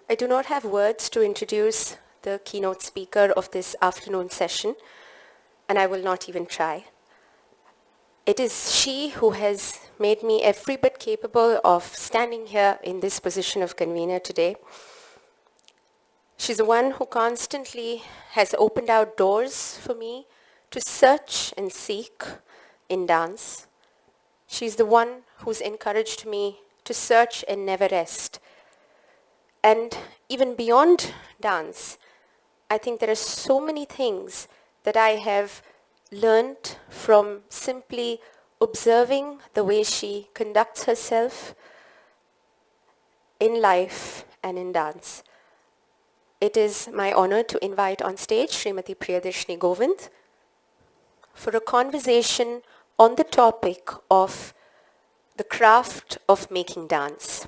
I do not have words to introduce the keynote speaker of this afternoon session, and I will not even try. It is she who has made me every bit capable of standing here in this position of convener today. She's the one who constantly has opened out doors for me to search and seek in dance. She's the one who's encouraged me to search and never rest. And even beyond dance, I think there are so many things that I have learned from simply observing the way she conducts herself in life and in dance. It is my honor to invite on stage Srimati Priyadarsini Govind for a conversation on the topic of the craft of making dance.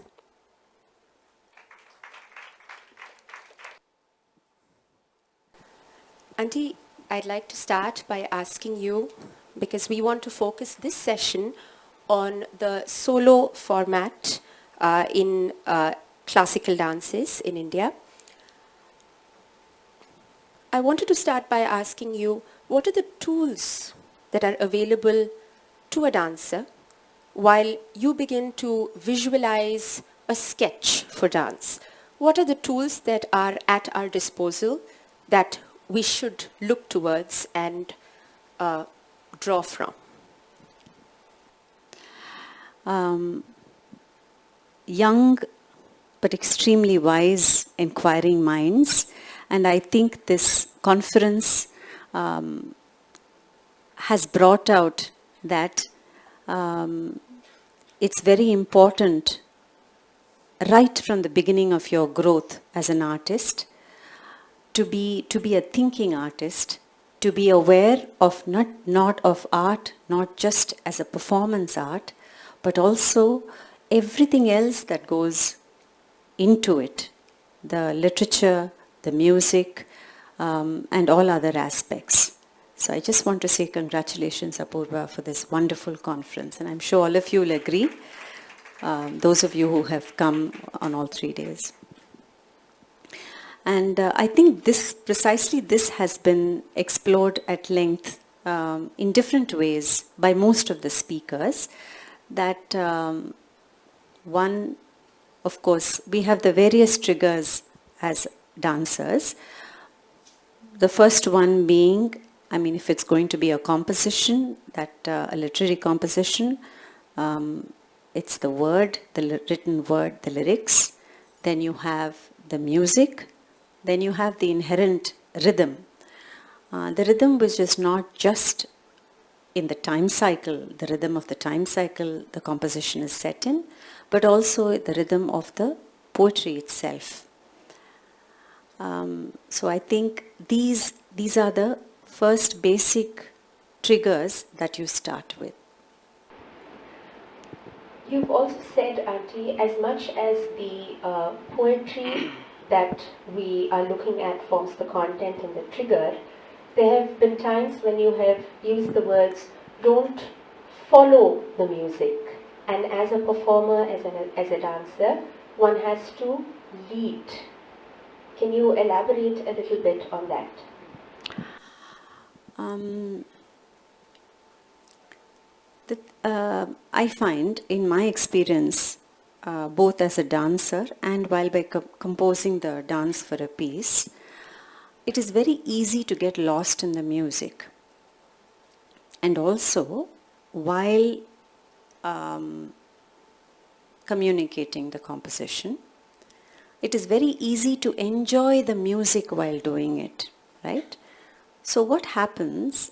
Auntie, I'd like to start by asking you, because we want to focus this session on the solo format in classical dances in India. I wanted to start by asking you, what are the tools that are available to a dancer while you begin to visualize a sketch for dance? What are the tools that are at our disposal that we should look towards and draw from? Young but extremely wise, inquiring minds. And I think this conference has brought out that it's very important right from the beginning of your growth as an artist to be a thinking artist, to be aware of not of art, not just as a performance art, but also everything else that goes into it, the literature, the music, and all other aspects. So I just want to say congratulations, Apoorva, for this wonderful conference. And I'm sure all of you will agree, those of you who have come on all 3 days. And I think precisely this has been explored at length in different ways by most of the speakers, that one, of course, we have the various triggers as dancers. The first one being, if it's going to be a composition, a literary composition, it's the word, the written word, the lyrics. Then you have the music. Then you have the inherent rhythm. The rhythm which is not just in the time cycle, the rhythm of the time cycle the composition is set in, but also the rhythm of the poetry itself. So I think these are the first basic triggers that you start with. You've also said, Auntie, as much as the poetry that we are looking at forms the content and the trigger, there have been times when you have used the words, don't follow the music. And as a performer, as a dancer, one has to lead. Can you elaborate a little bit on that? I find, in my experience, both as a dancer and while by composing the dance for a piece, it is very easy to get lost in the music. And also, while communicating the composition, it is very easy to enjoy the music while doing it, right? So what happens,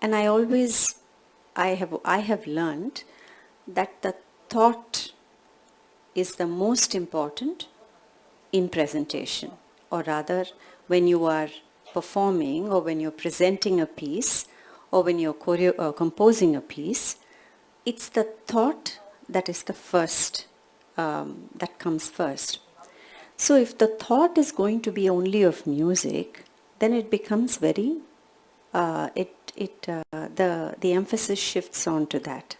and I have learned that the thought is the most important in presentation, or rather when you are performing or when you're presenting a piece or when you're composing a piece, it's the thought that is the first, that comes first. So if the thought is going to be only of music, then it becomes very, the emphasis shifts on to that.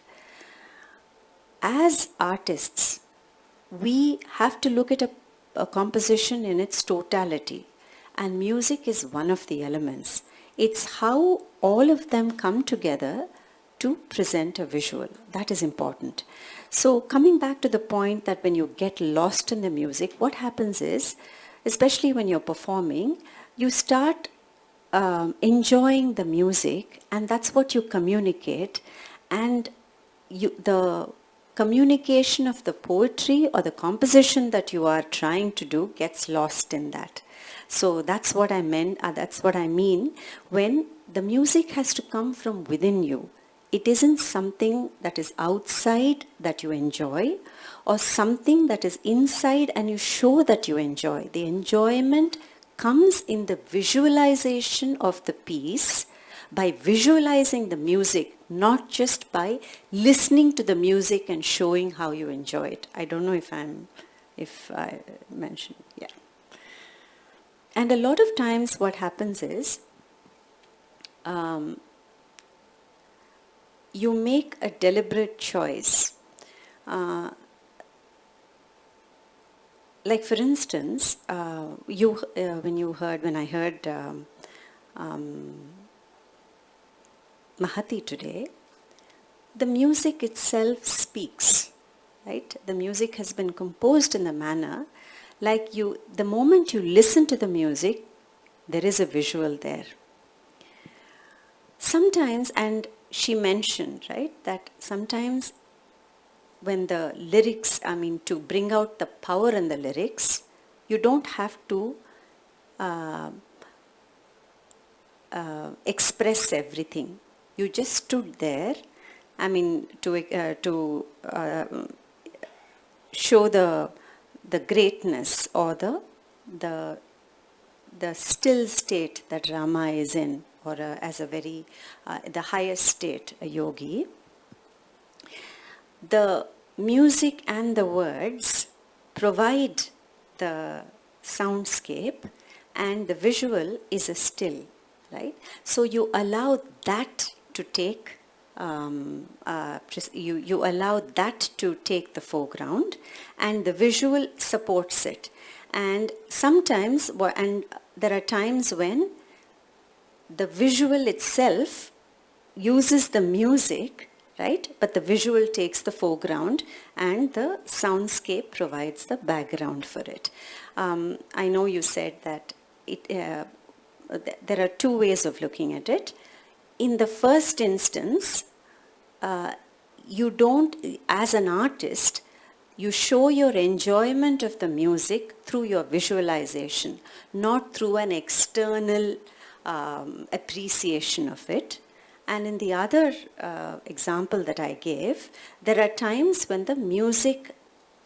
As artists, we have to look at a composition in its totality, and music is one of the elements. It's how all of them come together to present a visual. That is important. So coming back to the point that when you get lost in the music, what happens is, especially when you're performing, you start enjoying the music, and that's what you communicate, and the communication of the poetry or the composition that you are trying to do gets lost in that. So that's what I meant, that's what I mean when the music has to come from within you. It isn't something that is outside that you enjoy, or something that is inside and you show that you enjoy. The enjoyment comes in the visualization of the piece, by visualizing the music, not just by listening to the music and showing how you enjoy it. I don't know if I mentioned, yeah. And a lot of times what happens is, you make a deliberate choice. Like for instance, when I heard Mahati today, the music itself speaks, right? The music has been composed in a manner like the moment you listen to the music, there is a visual there. Sometimes, and she mentioned, right, that sometimes when the lyrics, to bring out the power in the lyrics, you don't have to express everything. You just stood there, to show the greatness or the still state that Rama is in, or as a very, the highest state, a yogi. The music and the words provide the soundscape, and the visual is a still, right? So you allow that to take, you allow that to take the foreground, and the visual supports it. And sometimes, and there are times when the visual itself uses the music, right? But the visual takes the foreground and the soundscape provides the background for it. I know you said that there are two ways of looking at it. In the first instance, you don't, as an artist, you show your enjoyment of the music through your visualization, not through an external appreciation of it. And in the other example that I gave, there are times when the music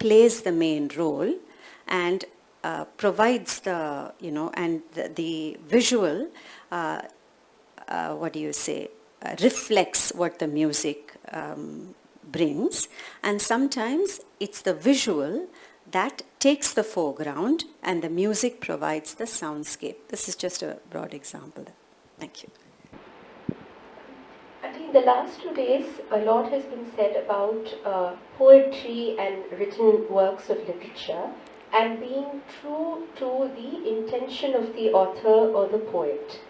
plays the main role and provides the, and the visual, reflects what the music brings. And sometimes it's the visual that takes the foreground and the music provides the soundscape. This is just a broad example. Thank you. I think the last 2 days, a lot has been said about poetry and written works of literature and being true to the intention of the author or the poet.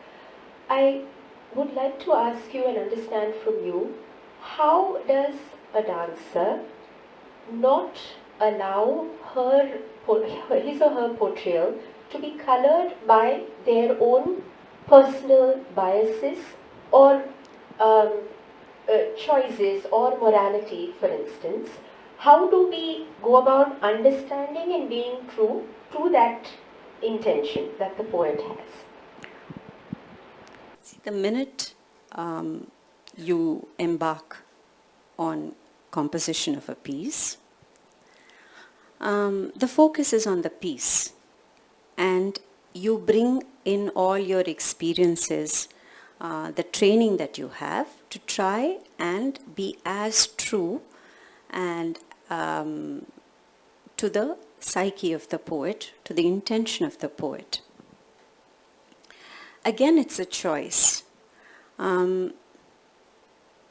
I would like to ask you and understand from you, how does a dancer not allow his or her portrayal to be colored by their own personal biases or choices or morality, for instance? How do we go about understanding and being true to that intention that the poet has? See, the minute you embark on composition of a piece, the focus is on the piece, and you bring in all your experiences, the training that you have, to try and be as true and to the psyche of the poet, to the intention of the poet. Again, it's a choice. From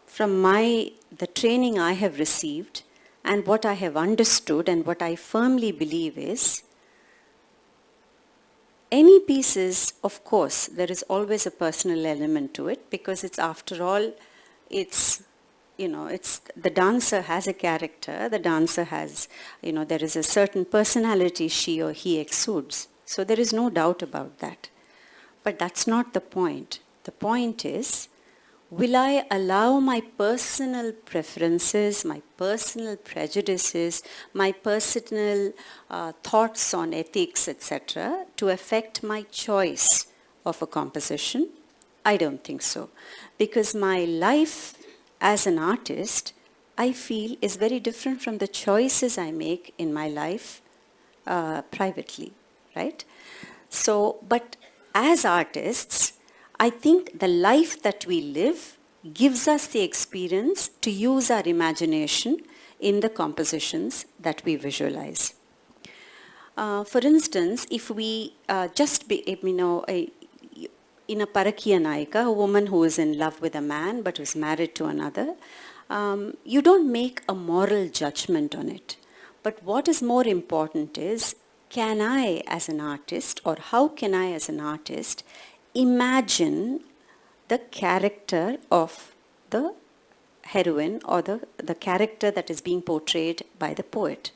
the training I have received, And what I have understood and what I firmly believe is, any pieces, of course, there is always a personal element to it, because it's, after all, it's, it's, the dancer has a character, the dancer has, there is a certain personality she or he exudes. So there is no doubt about that. But that's not the point. The point is, will I allow my personal preferences, my personal prejudices, my personal thoughts on ethics, etc., to affect my choice of a composition? I don't think so. Because my life as an artist, I feel, is very different from the choices I make in my life privately, right? So, but as artists, I think the life that we live gives us the experience to use our imagination in the compositions that we visualize. For instance, if we just be, in a Parakiya Nayika, a woman who is in love with a man but is married to another, you don't make a moral judgment on it. But what is more important is, can I as an artist, or how can I as an artist, imagine the character of the heroine, or the character that is being portrayed by the poet?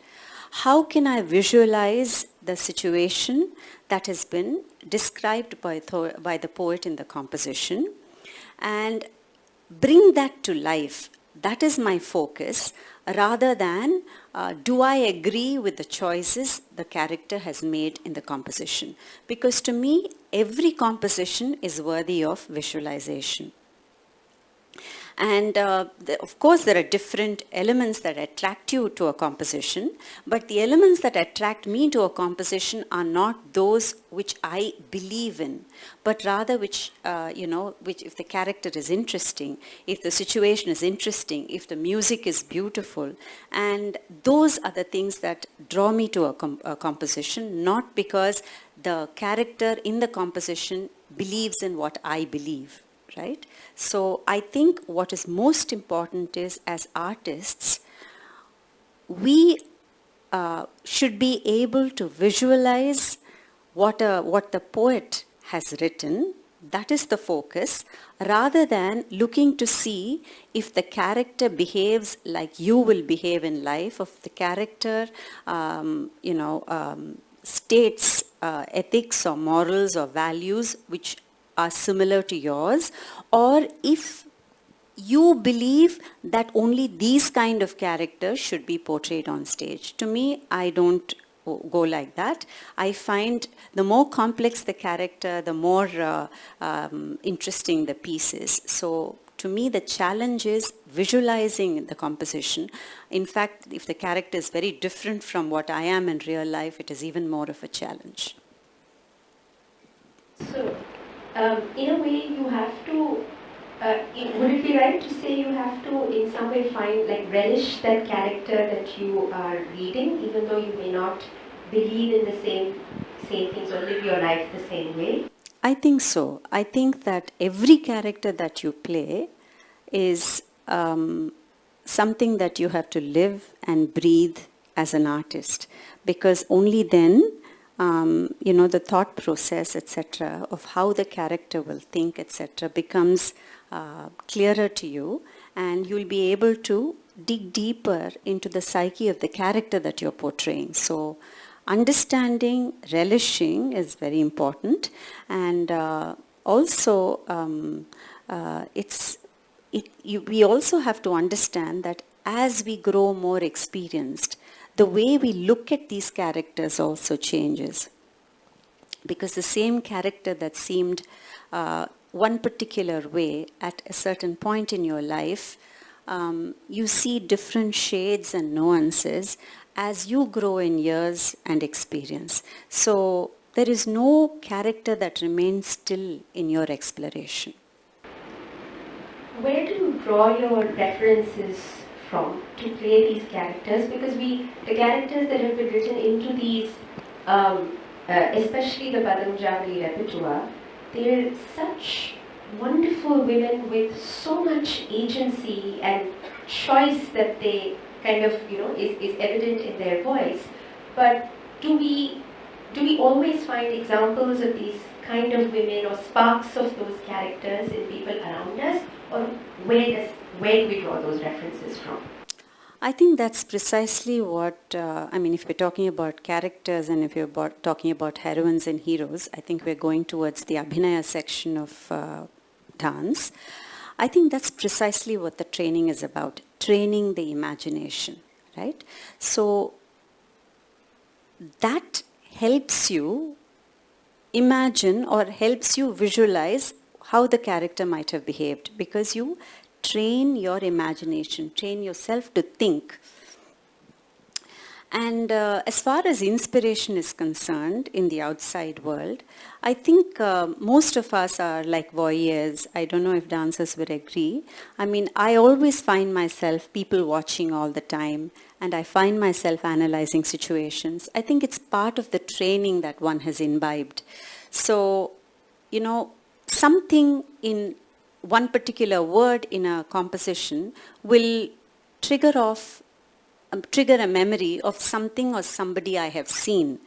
How can I visualize the situation that has been described by the poet in the composition and bring that to life? That is my focus, rather than do I agree with the choices the character has made in the composition. Because to me, every composition is worthy of visualization. And of course, there are different elements that attract you to a composition, but the elements that attract me to a composition are not those which I believe in, but rather which, which, if the character is interesting, if the situation is interesting, if the music is beautiful, and those are the things that draw me to a composition, not because the character in the composition believes in what I believe. Right? So I think what is most important is, as artists, we should be able to visualize what the poet has written. That is the focus, rather than looking to see if the character behaves like you will behave in life, if the character, states ethics or morals or values which are similar to yours, or if you believe that only these kind of characters should be portrayed on stage. To me, I don't go like that. I find the more complex the character, the more interesting the piece is. So to me, the challenge is visualizing the composition. In fact, if the character is very different from what I am in real life, it is even more of a challenge. So, in a way, you have to, would it be right to say you have to in some way relish that character that you are reading, even though you may not believe in the same things or live your life the same way? I think so. I think that every character that you play is something that you have to live and breathe as an artist, because only then the thought process, etc., of how the character will think, etc., becomes clearer to you, and you'll be able to dig deeper into the psyche of the character that you're portraying. So understanding, relishing is very important, and also we also have to understand that as we grow more experienced, the way we look at these characters also changes. Because the same character that seemed one particular way at a certain point in your life, you see different shades and nuances as you grow in years and experience. So there is no character that remains still in your exploration. Where do you draw your references from to play these characters? Because the characters that have been written into these, especially the Patanjali repertoire, they're such wonderful women with so much agency and choice that they kind of, is evident in their voice. But do we always find examples of these kind of women or sparks of those characters in people around us, or where do we draw those references from? I think that's precisely what, if we're talking about characters and if you're talking about heroines and heroes, I think we're going towards the abhinaya section of dance. I think that's precisely what the training is about, training the imagination, right? So that helps you imagine or helps you visualize how the character might have behaved, because you train your imagination, train yourself to think. And as far as inspiration is concerned in the outside world, I think most of us are like voyeurs. I don't know if dancers would agree. I mean, I always find myself people watching all the time, and I find myself analyzing situations. I think it's part of the training that one has imbibed. So, something in one particular word in a composition will trigger a memory of something or somebody I have seen,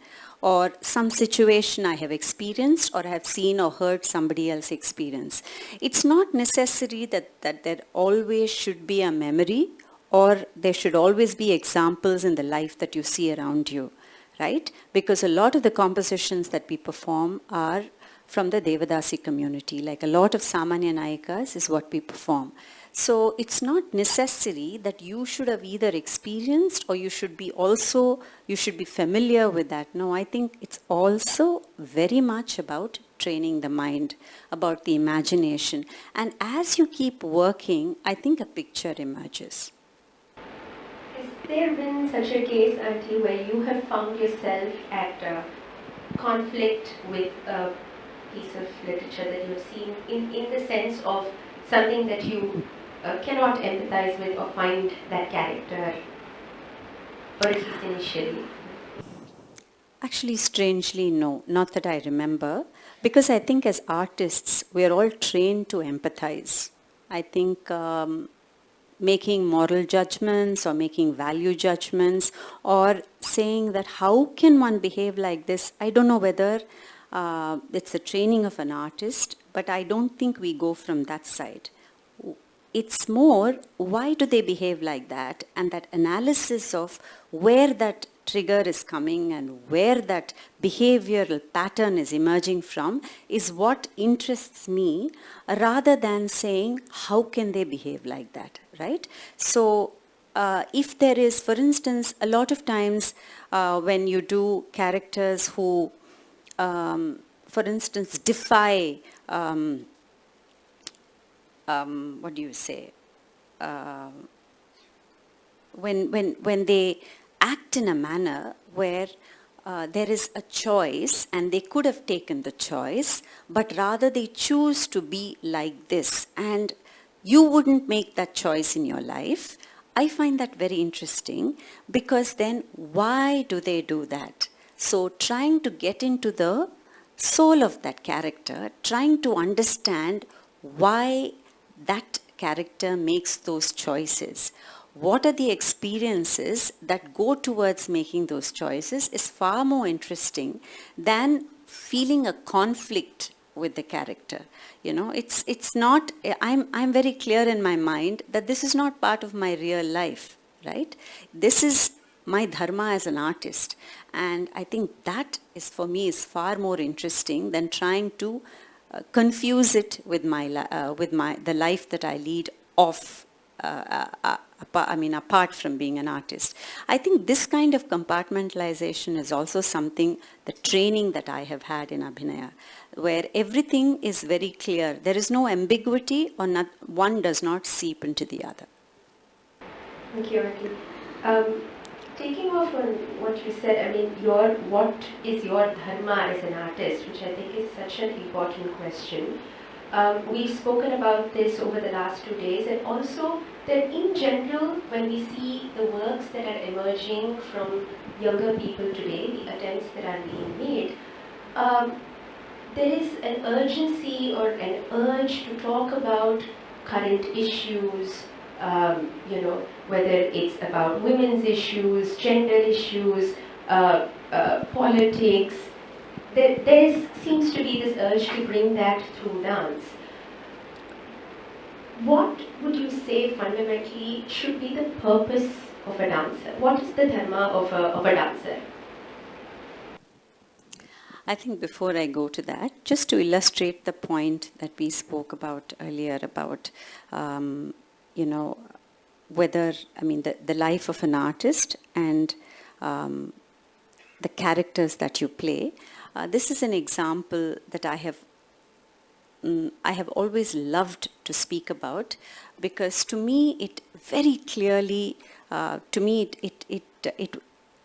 or some situation I have experienced or have seen or heard somebody else experience. It's not necessary that there always should be a memory, or there should always be examples in the life that you see around you, right? Because a lot of the compositions that we perform are from the Devadasi community. Like a lot of Samanya Nayikas is what we perform. So it's not necessary that you should have either experienced or you should be familiar with that. No, I think it's also very much about training the mind, about the imagination. And as you keep working, I think a picture emerges. Has there been such a case, Auntie, where you have found yourself at conflict with a piece of literature that you've seen in the sense of something that you cannot empathize with or find that character, or at least initially? Actually, strangely, no, not that I remember, because I think as artists, we're all trained to empathize. I think making moral judgments or making value judgments or saying that how can one behave like this, I don't know whether it's the training of an artist, but I don't think we go from that side. It's more, why do they behave like that? And that analysis of where that trigger is coming and where that behavioral pattern is emerging from is what interests me, rather than saying, how can they behave like that, right? So if there is, for instance, a lot of times when you do characters who, for instance, defy what do you say? When they act in a manner where there is a choice and they could have taken the choice, but rather they choose to be like this, and you wouldn't make that choice in your life. I find that very interesting, because then why do they do that? So trying to get into the soul of that character, trying to understand why that character makes those choices. What are the experiences that go towards making those choices is far more interesting than feeling a conflict with the character. It's not, I'm very clear in my mind that this is not part of my real life, right? This is my dharma as an artist. And I think that is, for me, is far more interesting than trying to confuse it with the life that I lead off, apart from being an artist. I think this kind of compartmentalization is also something, the training that I have had in Abhinaya, where everything is very clear. There is no ambiguity, or not, one does not seep into the other. Thank you, Auntie. Taking off on what you said, what is your dharma as an artist, which I think is such an important question. We've spoken about this over the last 2 days, and also that in general, when we see the works that are emerging from younger people today, the attempts that are being made, there is an urgency or an urge to talk about current issues, whether it's about women's issues, gender issues, politics. There seems to be this urge to bring that through dance. What would you say fundamentally should be the purpose of a dancer? What is the dharma of a dancer? I think before I go to that, just to illustrate the point that we spoke about earlier about, whether, the life of an artist and the characters that you play. This is an example that I have always loved to speak about, because to me it very clearly,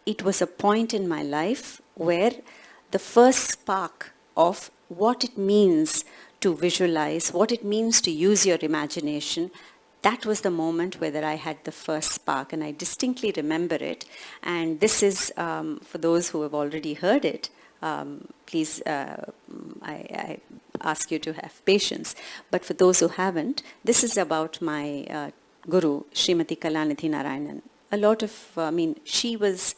it was a point in my life where the first spark of what it means to visualize, what it means to use your imagination, that was the moment where I had the first spark, and I distinctly remember it. And this is, for those who have already heard it, please, I ask you to have patience. But for those who haven't, this is about my guru, Srimati Kalanidhi Narayanan. A lot of, she was,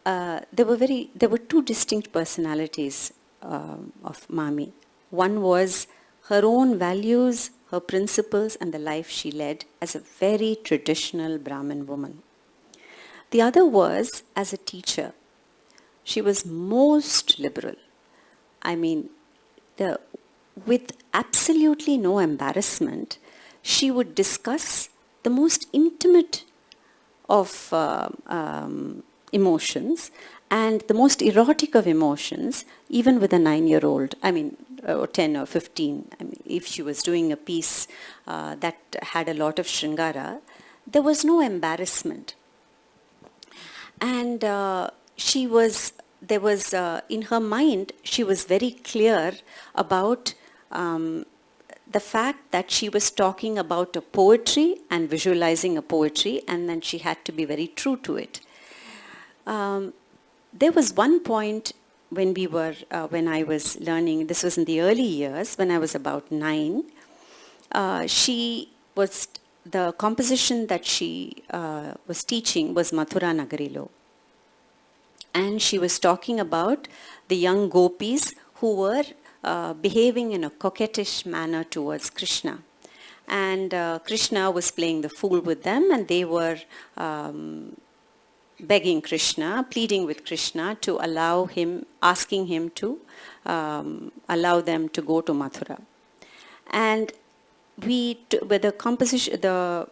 there were two distinct personalities of Mami. One was her own values, her principles, and the life she led as a very traditional Brahmin woman. The other was as a teacher. She was most liberal. With absolutely no embarrassment, she would discuss the most intimate of emotions and the most erotic of emotions, even with a 9-year-old, or 10 or 15. If she was doing a piece that had a lot of shringara, there was no embarrassment. And in her mind, she was very clear about the fact that she was talking about a poetry and visualizing a poetry, and then she had to be very true to it. There was one point when when I was learning, this was in the early years, when I was about 9, the composition that she was teaching was Mathura Nagarilo. And she was talking about the young gopis who were behaving in a coquettish manner towards Krishna. And Krishna was playing the fool with them, and they were begging Krishna, pleading with Krishna to allow him, asking him to allow them to go to Mathura. And with the composition, the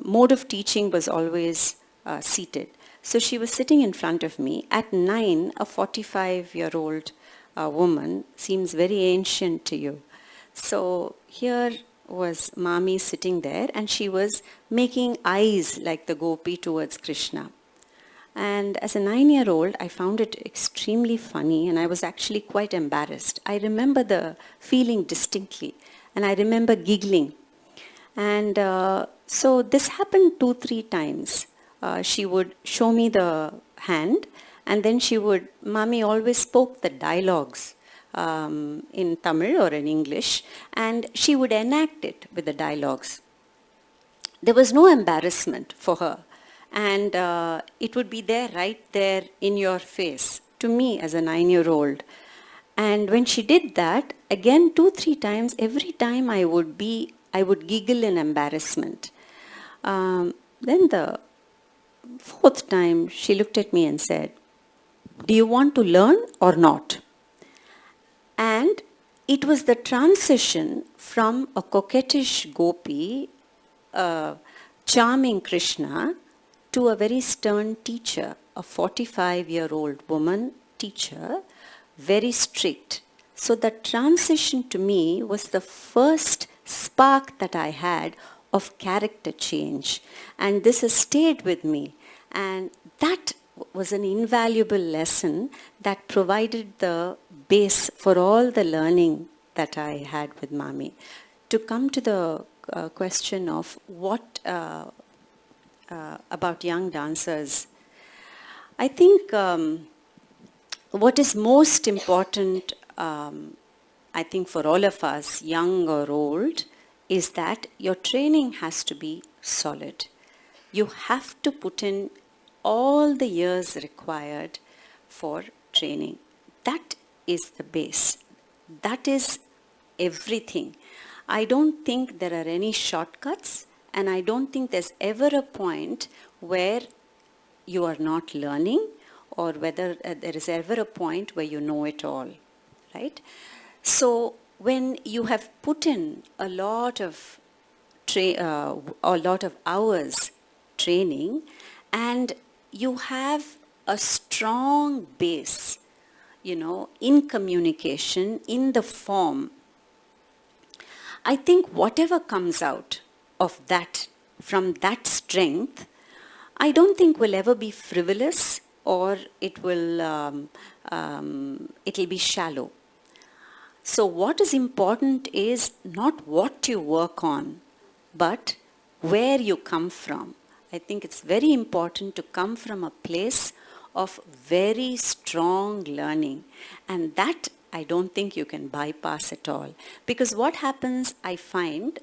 mode of teaching was always seated. So she was sitting in front of me. At 9, a 45-year-old woman seems very ancient to you. So here was Mami sitting there, and she was making eyes like the gopi towards Krishna. And as a 9-year-old, I found it extremely funny, and I was actually quite embarrassed. I remember the feeling distinctly, and I remember giggling. And so this happened 2-3 times. She would show me the hand, and then Mami always spoke the dialogues in Tamil or in English, and she would enact it with the dialogues. There was no embarrassment for her, and it would be there, right there in your face, to me as a 9-year-old. And when she did that, again 2-3 times, every time I would giggle in embarrassment. Then the 4th time, she looked at me and said, "Do you want to learn or not?" And it was the transition from a coquettish gopi, charming Krishna, to a very stern teacher, a 45-year-old woman teacher, very strict. So the transition to me was the first spark that I had of character change. And this has stayed with me. And that was an invaluable lesson that provided the base for all the learning that I had with Mami. To come to the question of what about young dancers, I think what is most important, I think for all of us, young or old, is that your training has to be solid. You have to put in all the years required for training. That is the base. That is everything. I don't think there are any shortcuts, and I don't think there's ever a point where you are not learning, or whether there is ever a point where you know it all, right? So when you have put in a lot of hours training, and you have a strong base, in communication, in the form, I think whatever comes out of that, from that strength, I don't think will ever be frivolous, or it'll be shallow. So what is important is not what you work on, but where you come from. I think it's very important to come from a place of very strong learning, and that I don't think you can bypass at all. Because what happens, I find,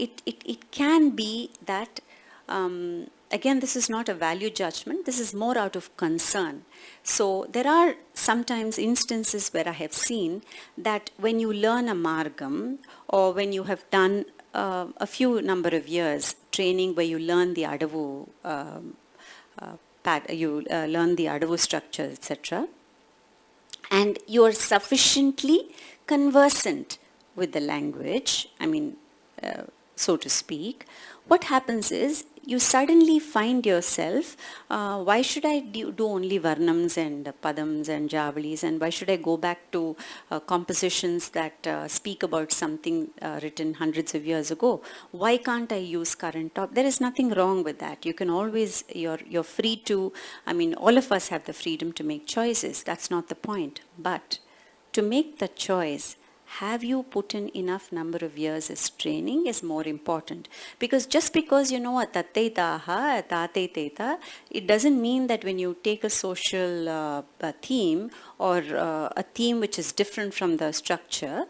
it can be that, again, this is not a value judgment, this is more out of concern. So there are sometimes instances where I have seen that when you learn a margam, or when you have done a few number of years training where you learn the adavu, learn the adavu structure, etc., and you are sufficiently conversant with the language, so to speak, what happens is you suddenly find yourself, why should I do only varnams and padams and javalis, and why should I go back to compositions that speak about something written hundreds of years ago? Why can't I use current top? There is nothing wrong with that. You can always, you're free to, all of us have the freedom to make choices. That's not the point. But to make the choice, have you put in enough number of years as training is more important. Because just because you know a tatte taha, tate teta, it doesn't mean that when you take a social theme, or a theme which is different from the structure,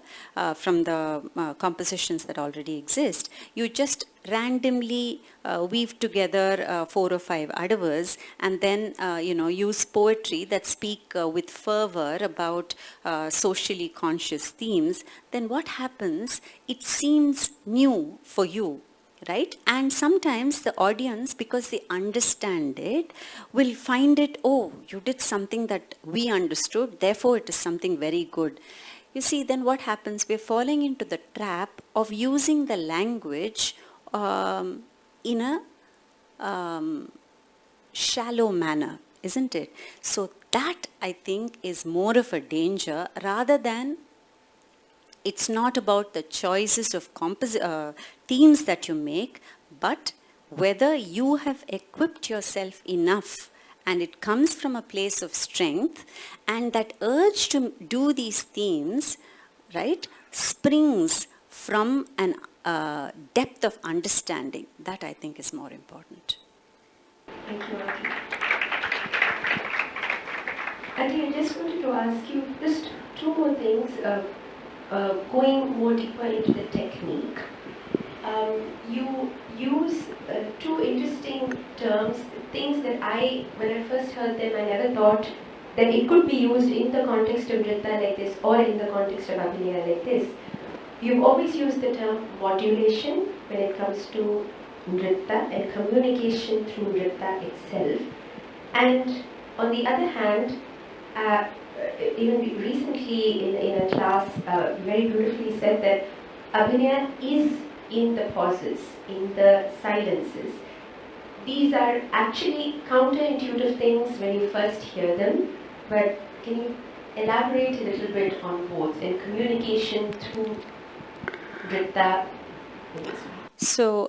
from the compositions that already exist, you just randomly weave together 4 or 5 adavas, and then use poetry that speak with fervor about socially conscious themes. Then what happens? It seems new for you, right? And sometimes the audience, because they understand it, will find it, oh, you did something that we understood, therefore it is something very good. You see, then what happens? We're falling into the trap of using the language in a shallow manner, isn't it? So that, I think, is more of a danger, rather than, it's not about the choices of themes that you make, but whether you have equipped yourself enough, and it comes from a place of strength, and that urge to do these themes, right, springs from an depth of understanding. That, I think, is more important. Thank you, Auntie. Auntie, I just wanted to ask you just 2 more things, going more deeper into the technique. You use 2 interesting terms, things that when I first heard them, I never thought that it could be used in the context of nritta like this, or in the context of abhinaya like this. You've always used the term modulation when it comes to nritta and communication through nritta itself. And on the other hand, even recently in a class, very beautifully said that abhinaya is in the pauses, in the silences. These are actually counterintuitive things when you first hear them, but can you elaborate a little bit on both, and communication through nritta? So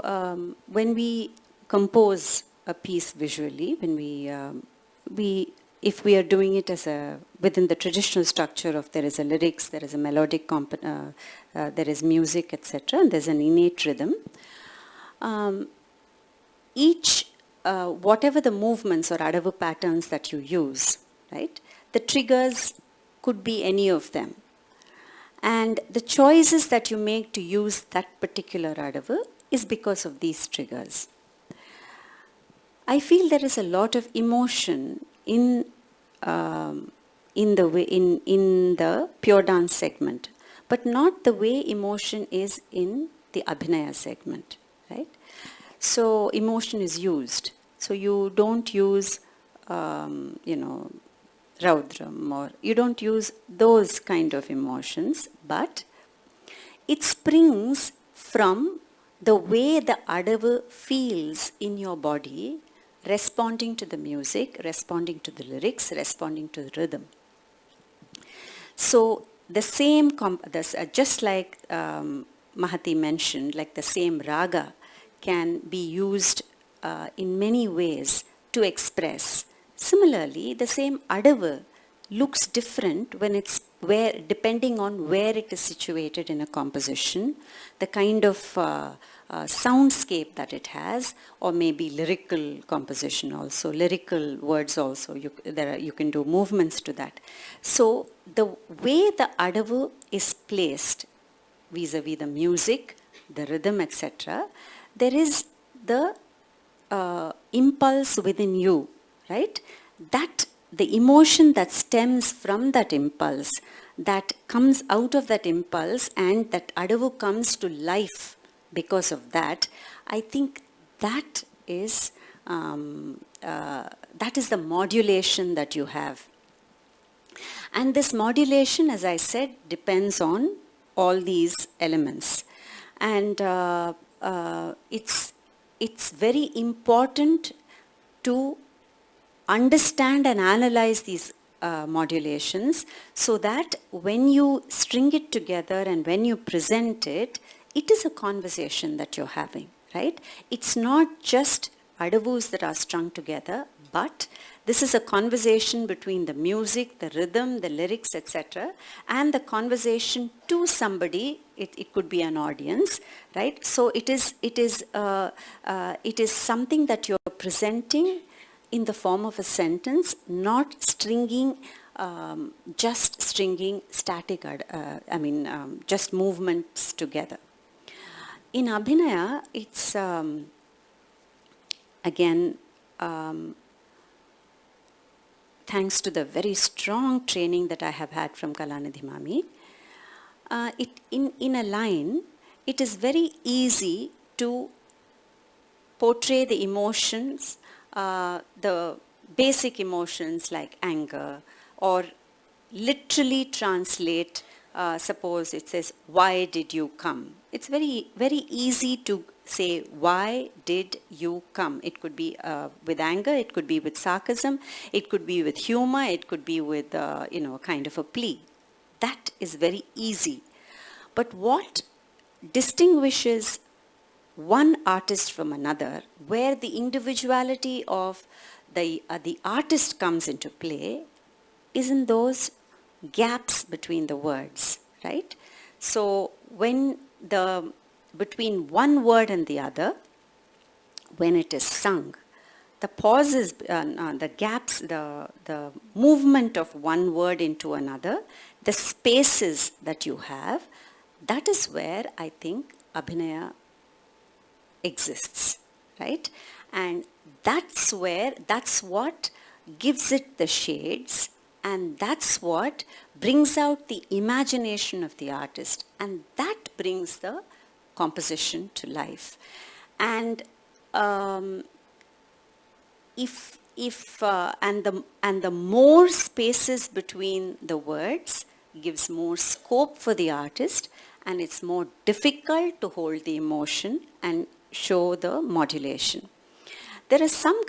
when we compose a piece visually, when if we are doing it within the traditional structure of, there is a lyrics, there is a melodic there is music, etc., and there's an innate rhythm. Whatever the movements or adavu patterns that you use, right, the triggers could be any of them. And the choices that you make to use that particular adavu is because of these triggers. I feel there is a lot of emotion in the pure dance segment, but not the way emotion is in the abhinaya segment, right? So emotion is used. So you don't use, raudram, or you don't use those kind of emotions, but it springs from the way the adavu feels in your body, responding to the music, responding to the lyrics, responding to the rhythm. So the same, just like Mahati mentioned, like the same raga can be used in many ways to express. Similarly, the same adavu looks different when it's depending on where it is situated in a composition, the kind of soundscape that it has, or maybe lyrical composition also, lyrical words also. You can do movements to that. So the way the adavu is placed vis-a-vis the music, the rhythm, etc., there is the impulse within you, right? That the emotion that stems from that impulse, that comes out of that impulse, and that adavu comes to life because of that, I think that is the modulation that you have. And this modulation, as I said, depends on all these elements. And it's very important to understand and analyze these modulations, so that when you string it together and when you present it, it is a conversation that you're having, right? It's not just adavus that are strung together, but this is a conversation between the music, the rhythm, the lyrics, etc., and the conversation to somebody. It could be an audience, right? So it is something that you're presenting in the form of a sentence, not stringing, just stringing static, just movements together. In abhinaya, it's again, thanks to the very strong training that I have had from Kalanidhi Mami, in a line, it is very easy to portray the emotions, the basic emotions like anger, or literally translate, suppose it says, why did you come? It's very, very easy to say, why did you come? It could be with anger, it could be with sarcasm, it could be with humor, it could be with, kind of a plea. That is very easy. But what distinguishes one artist from another, where the individuality of the artist comes into play, is in those gaps between the words, right? So when between one word and the other, when it is sung, the pauses, the gaps, the movement of one word into another, the spaces that you have, that is where I think abhinaya exists, right? And that's what gives it the shades, and that's what brings out the imagination of the artist, and that brings the composition to life. And the more spaces between the words gives more scope for the artist, and it's more difficult to hold the emotion and show the modulation. There are some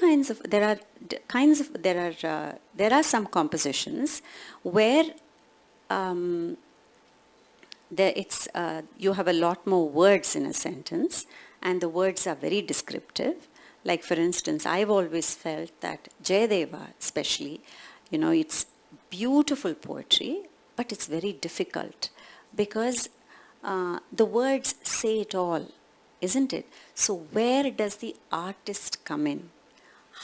some compositions where you have a lot more words in a sentence, and the words are very descriptive. Like, for instance, I've always felt that Jayadeva, especially, it's beautiful poetry, but it's very difficult because the words say it all, isn't it? So where does the artist come in?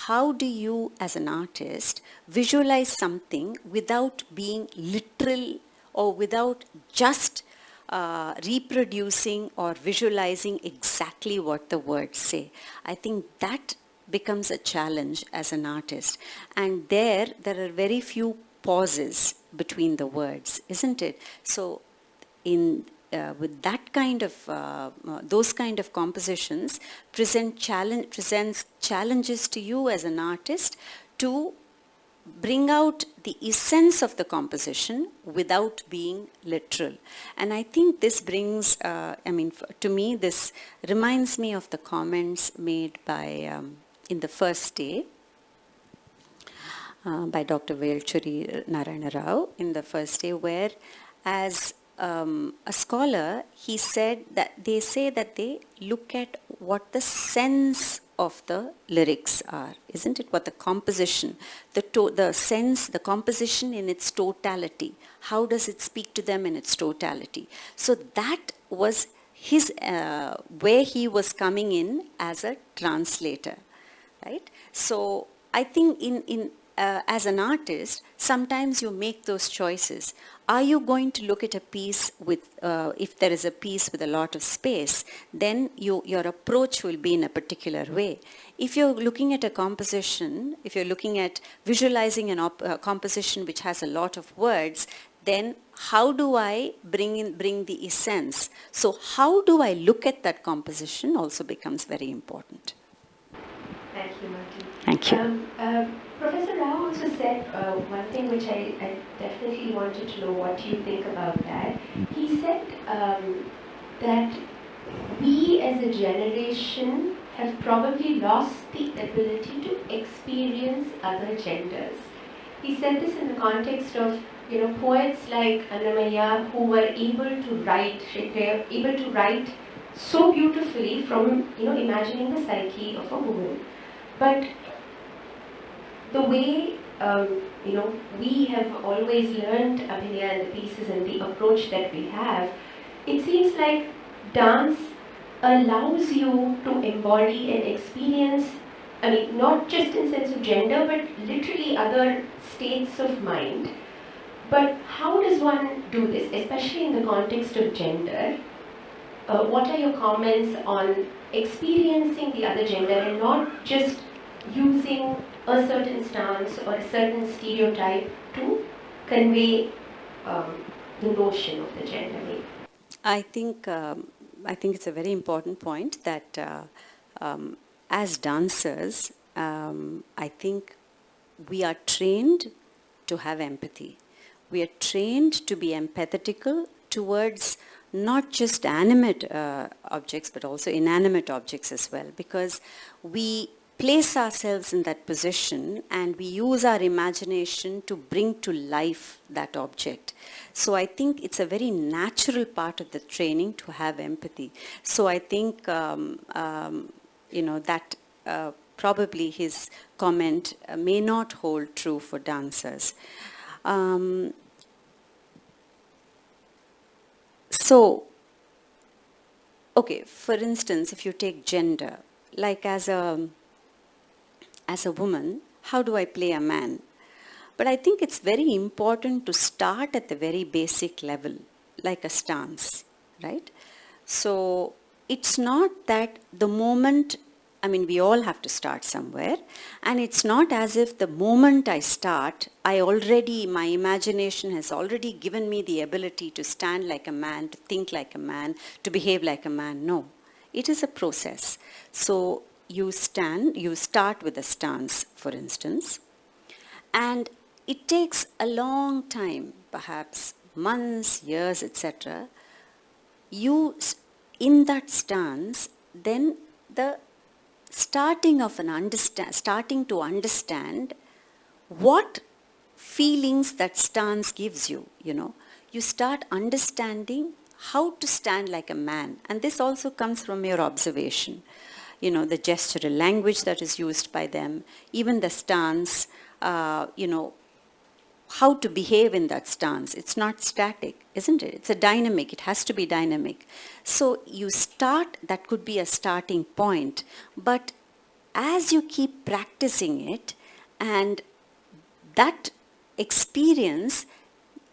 How do you, as an artist, visualize something without being literal, or without just reproducing or visualizing exactly what the words say. I think that becomes a challenge as an artist. And there are very few pauses between the words, isn't it? So in with that kind of those kind of compositions presents challenges to you as an artist to bring out the essence of the composition without being literal. And I think this brings, to me, this reminds me of the comments made by, in the first day, by Dr. Velchuri Narayana Rao in the first day, where as a scholar, he said that they say that they look at what the sense of the lyrics are, isn't it? What the composition, the sense, the composition in its totality. How does it speak to them in its totality? So that was his, where he was coming in as a translator, right? So I think as an artist, sometimes you make those choices. Are you going to look at a piece with, if there is a piece with a lot of space, then your approach will be in a particular way. If you're looking at a composition, if you're looking at visualizing a composition which has a lot of words, then how do I bring the essence? So how do I look at that composition also becomes very important. Thank you, Marty. Thank you. Professor Rao also said one thing which I definitely wanted to know what you think about that. He said that we as a generation have probably lost the ability to experience other genders. He said this in the context of poets like Annamaya who were able to write, so beautifully from imagining the psyche of a woman. But the way we have always learned abhinaya and the pieces and the approach that we have, it seems like dance allows you to embody and experience, not just in sense of gender, but literally other states of mind. But how does one do this, especially in the context of gender? What are your comments on experiencing the other gender and not just using a certain stance or a certain stereotype to convey the notion of the gender? I think it's a very important point that as dancers, I think we are trained to have empathy. We are trained to be empathetical towards not just animate objects, but also inanimate objects as well, because we place ourselves in that position and we use our imagination to bring to life that object. So I think it's a very natural part of the training to have empathy. So I think, that probably his comment may not hold true for dancers. So, okay, for instance, if you take gender, like as a woman, how do I play a man? But I think it's very important to start at the very basic level, like a stance, right? So it's not that the moment, we all have to start somewhere, and it's not as if the moment I start, my imagination has already given me the ability to stand like a man, to think like a man, to behave like a man. No, it is a process. So you start with a stance, for instance, and it takes a long time, perhaps months, years, etc. You, in that stance, then the starting to understand what feelings that stance gives you, You start understanding how to stand like a man. And this also comes from your observation. The gestural language that is used by them, even the stance, how to behave in that stance. It's not static, isn't it? It's a dynamic. It has to be dynamic. So you start, that could be a starting point. But as you keep practicing it, and that experience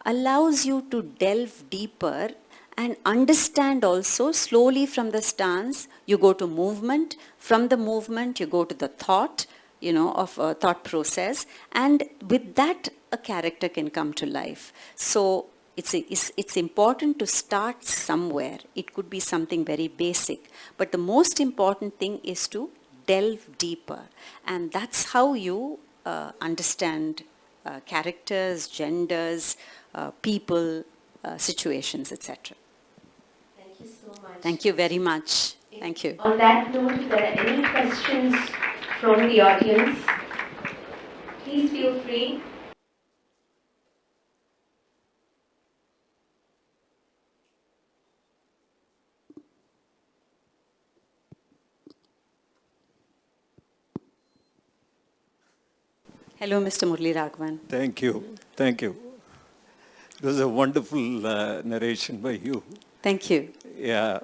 allows you to delve deeper and understand also slowly from the stance, you go to movement, from the movement you go to the thought, of a thought process, and with that a character can come to life. So it's important to start somewhere. It could be something very basic, but the most important thing is to delve deeper, and that's how you understand characters, genders, people, situations, etc. Thank you so much. Thank you very much. Thank you. On that note, if there are any questions from the audience, please feel free. Hello, Mr. Murli Raghavan. Thank you. Thank you. It was a wonderful narration by you. Thank you. Yeah,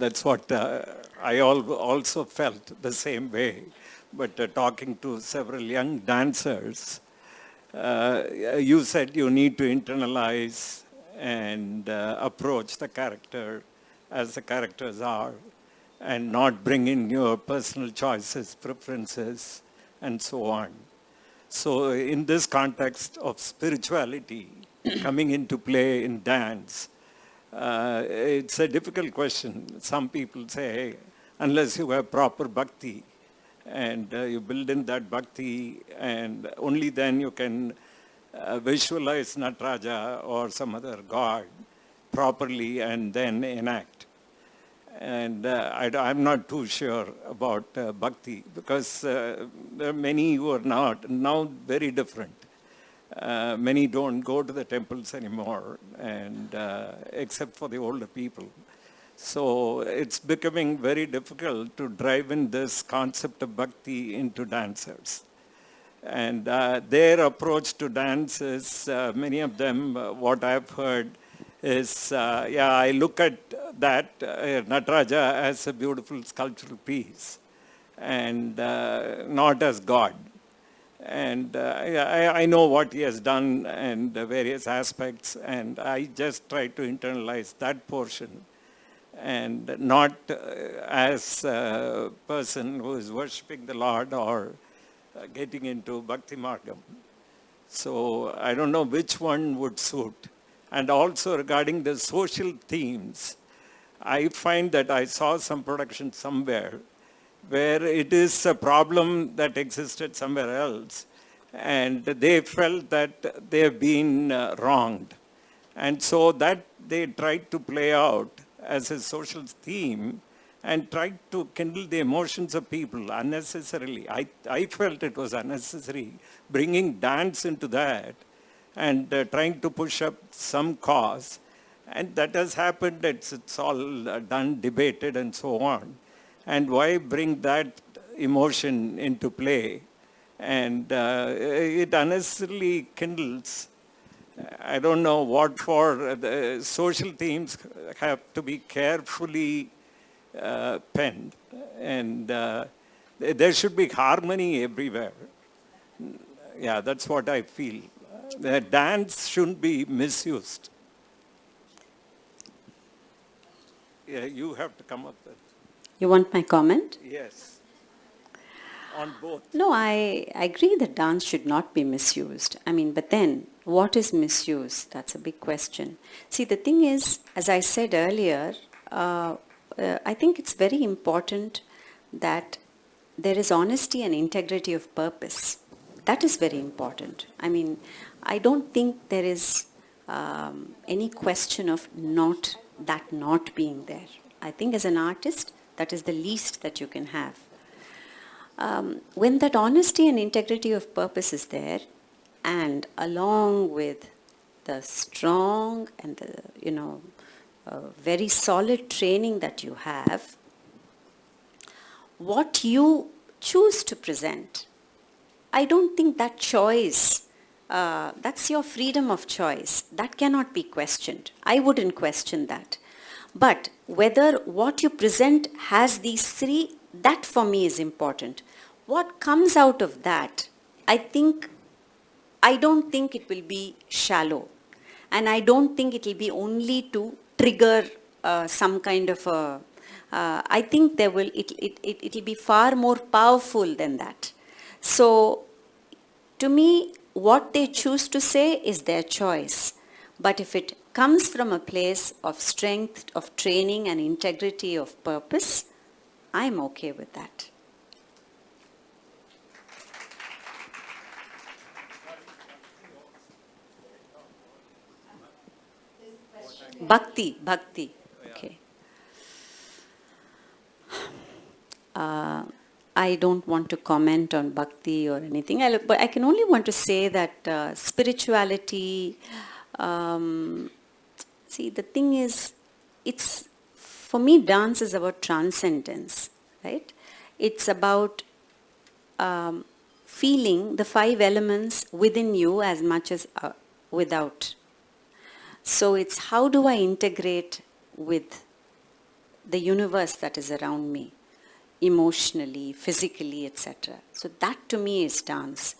that's what I also felt the same way. But talking to several young dancers, you said you need to internalize and approach the character as the characters are and not bring in your personal choices, preferences, and so on. So in this context of spirituality coming into play in dance, it's a difficult question. Some people say, unless you have proper bhakti, and you build in that bhakti, and only then you can visualize Nataraja or some other god properly and then enact. And I'm not too sure about bhakti, because there are many who are now very different. Many don't go to the temples anymore, and except for the older people. So it's becoming very difficult to drive in this concept of bhakti into dancers. And their approach to dance is, many of them, what I've heard is, I look at that Nataraja as a beautiful sculptural piece and not as God. And I know what he has done and the various aspects, and I just try to internalize that portion and not as a person who is worshipping the Lord or getting into Bhakti Margam. So I don't know which one would suit. And also regarding the social themes, I find that I saw some production somewhere where it is a problem that existed somewhere else, and they felt that they have been wronged. And so that they tried to play out as a social theme and tried to kindle the emotions of people unnecessarily. I felt it was unnecessary bringing dance into that and trying to push up some cause. And that has happened, it's all done, debated and so on. And why bring that emotion into play? And it unnecessarily kindles. I don't know what for. The social themes have to be carefully penned, and there should be harmony everywhere. Yeah, that's what I feel. The dance shouldn't be misused. Yeah, you have to come up with. You want my comment? Yes. On both. No, I agree that dance should not be misused. But then, what is misuse? That's a big question. See, the thing is, as I said earlier, I think it's very important that there is honesty and integrity of purpose. That is very important. I don't think there is any question of not being there. I think as an artist, that is the least that you can have. When that honesty and integrity of purpose is there, and along with the strong and the very solid training that you have, what you choose to present, I don't think that choice, that's your freedom of choice. That cannot be questioned. I wouldn't question that. But whether what you present has these three, that for me is important. What comes out of that, I don't think it will be shallow. And I don't think it will be only to trigger some kind of a, I think it'll be far more powerful than that. So to me, what they choose to say is their choice. But if it comes from a place of strength, of training and integrity of purpose, I'm okay with that. Bhakti. Okay. I don't want to comment on bhakti or anything, but I can only want to say that spirituality, see, the thing is, it's, for me, dance is about transcendence, right? It's about feeling the 5 elements within you as much as without. So it's how do I integrate with the universe that is around me, emotionally, physically, etc. So that to me is dance.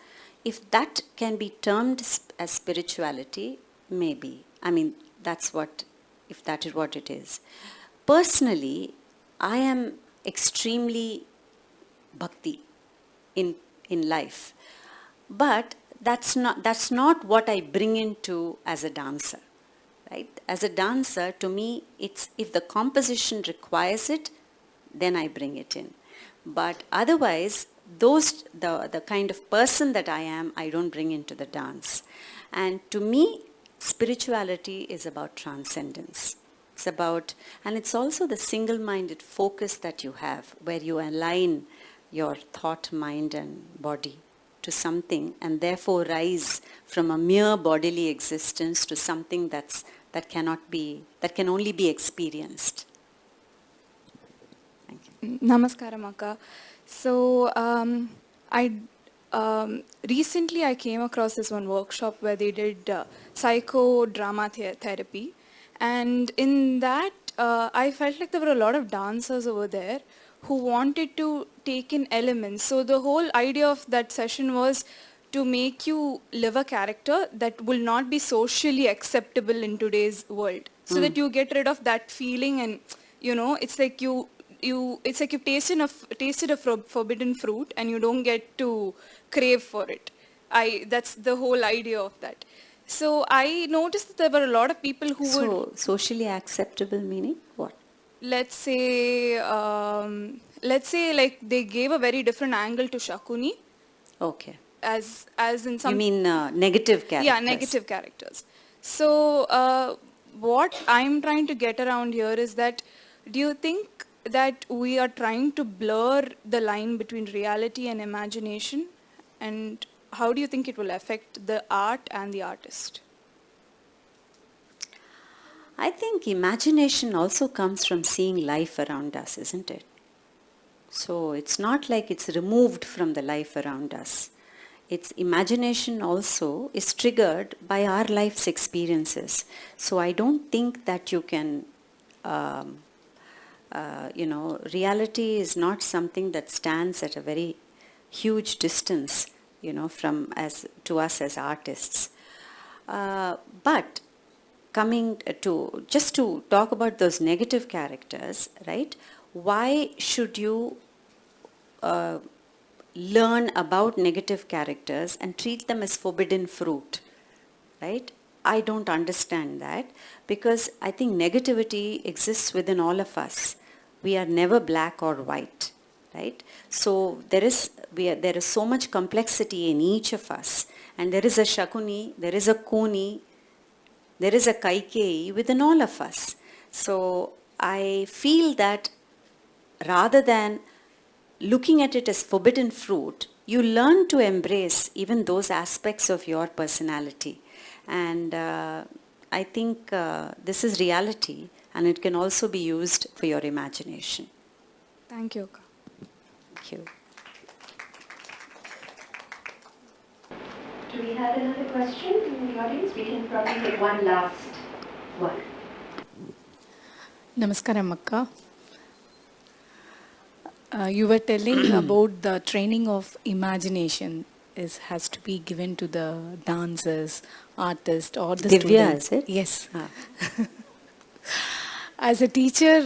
If that can be termed as spirituality, maybe. I mean, that's what, if that is what it is. Personally, I am extremely bhakti in life. But that's not what I bring into as a dancer. Right? As a dancer, to me, it's if the composition requires it, then I bring it in. But otherwise, the kind of person that I am, I don't bring into the dance. And to me, spirituality is about transcendence. It's about, and it's also the single-minded focus that you have, where you align your thought, mind, and body to something, and therefore rise from a mere bodily existence to something that can only be experienced. Thank you. Namaskaram Akka. So recently I came across this one workshop where they did psychodrama therapy, and in that I felt like there were a lot of dancers over there who wanted to take in elements. So the whole idea of that session was to make you live a character that will not be socially acceptable in today's world, so that you get rid of that feeling, and it's like it's like you've tasted a forbidden fruit and you don't get to crave for it. That's the whole idea of that. So I noticed that there were a lot of people who would... Socially acceptable meaning what? Let's say like they gave a very different angle to Shakuni. Okay. As in some... You mean negative characters? Yeah, negative characters. So what I'm trying to get around here is that, do you think that we are trying to blur the line between reality and imagination? And how do you think it will affect the art and the artist? I think imagination also comes from seeing life around us, isn't it? So it's not like it's removed from the life around us. Its imagination also is triggered by our life's experiences. So I don't think that you can, reality is not something that stands at a very huge distance, from to us as artists. But coming to, just to talk about those negative characters, right? Why should you learn about negative characters and treat them as forbidden fruit, right? I don't understand that, because I think negativity exists within all of us. We are never black or white, right? So there is so much complexity in each of us, and there is a Shakuni, there is a Kuni, there is a Kaikeyi within all of us. So I feel that rather than looking at it as forbidden fruit, you learn to embrace even those aspects of your personality. And I think this is reality, and it can also be used for your imagination. Thank you, Akka. Thank you. Do we have another question from the audience? We can probably take one last one. Namaskaram, Akka. You were telling about the training of imagination has to be given to the dancers, artists, or the Divya, students. is it? Yes. Ah. As a teacher,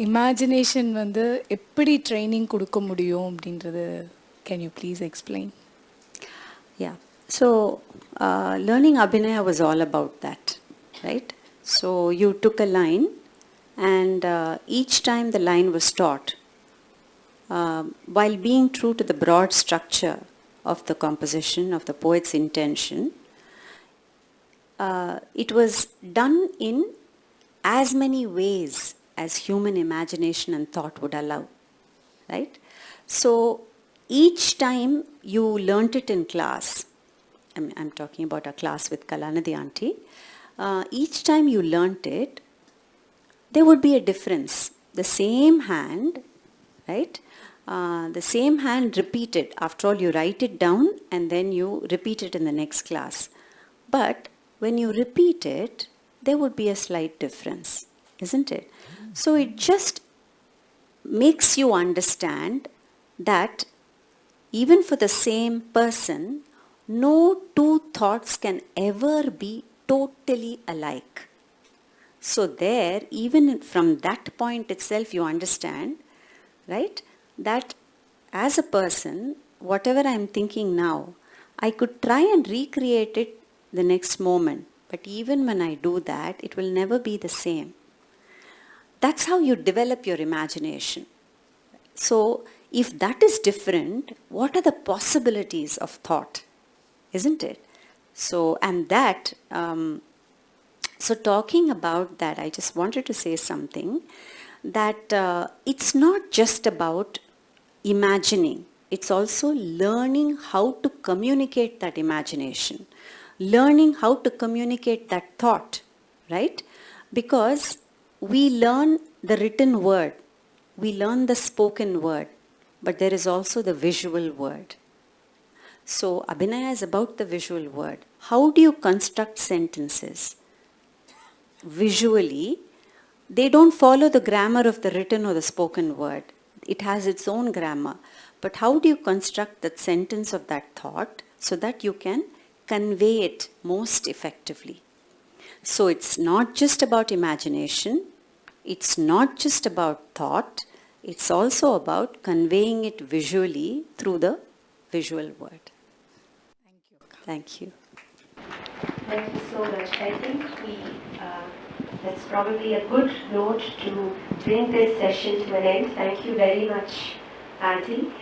imagination வந்து எப்படி training கொடுக்க முடியும் அப்படின்றது, can you please explain? Yeah. So, learning abhinaya was all about that, right? So, you took a line, and each time the line was taught, while being true to the broad structure of the composition, of the poet's intention, it was done in as many ways as human imagination and thought would allow, right? So each time you learnt it in class, I'm talking about a class with Kalanadi auntie, each time you learnt it, there would be a difference. The same hand, right? The same hand repeated. After all, you write it down and then you repeat it in the next class. But when you repeat it, there would be a slight difference, isn't it? So it just makes you understand that even for the same person, no two thoughts can ever be totally alike. So there, even from that point itself, you understand, right, that as a person, whatever I'm thinking now, I could try and recreate it the next moment. But even when I do that, it will never be the same. That's how you develop your imagination. So if that is different, what are the possibilities of thought? Isn't it? So, and that, so talking about that, I just wanted to say something, that it's not just about imagining. It's also learning how to communicate that imagination, learning how to communicate that thought, right? Because we learn the written word, we learn the spoken word, but there is also the visual word. So abhinaya is about the visual word. How do you construct sentences? Visually, they don't follow the grammar of the written or the spoken word. It has its own grammar. But how do you construct that sentence of that thought so that you can convey it most effectively? So it's not just about imagination, it's not just about thought, it's also about conveying it visually through the visual word. Thank you. Thank you. Thank you so much. I think that's probably a good note to bring this session to an end. Thank you very much, Auntie.